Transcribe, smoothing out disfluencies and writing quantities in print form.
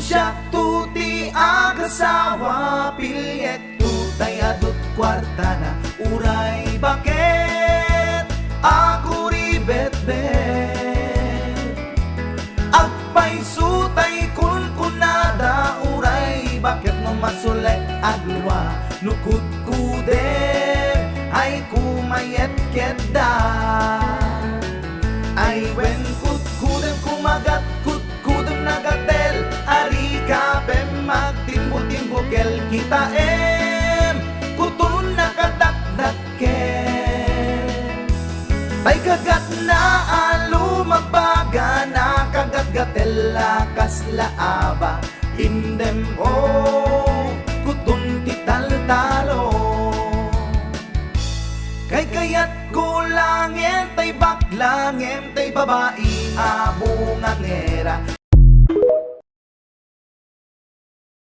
siya tuti agasawa, pilyet tutay adut kwarta na uray bakit ako ribet-bet. Agpay sutay kun kunada uray bakit no masulay agluwa nukut kude ay kumayet keda. Ay wen kut kudem kumagat kut kudem nagatel ari kapem magtimbo-timbokel kita kutun nakadakdakel. Ay kagat na alumabaga na kagat-gatel lakas laaba indem kutun tital-talo. Kay kayat ko langem tay baklang tay babae abong ngera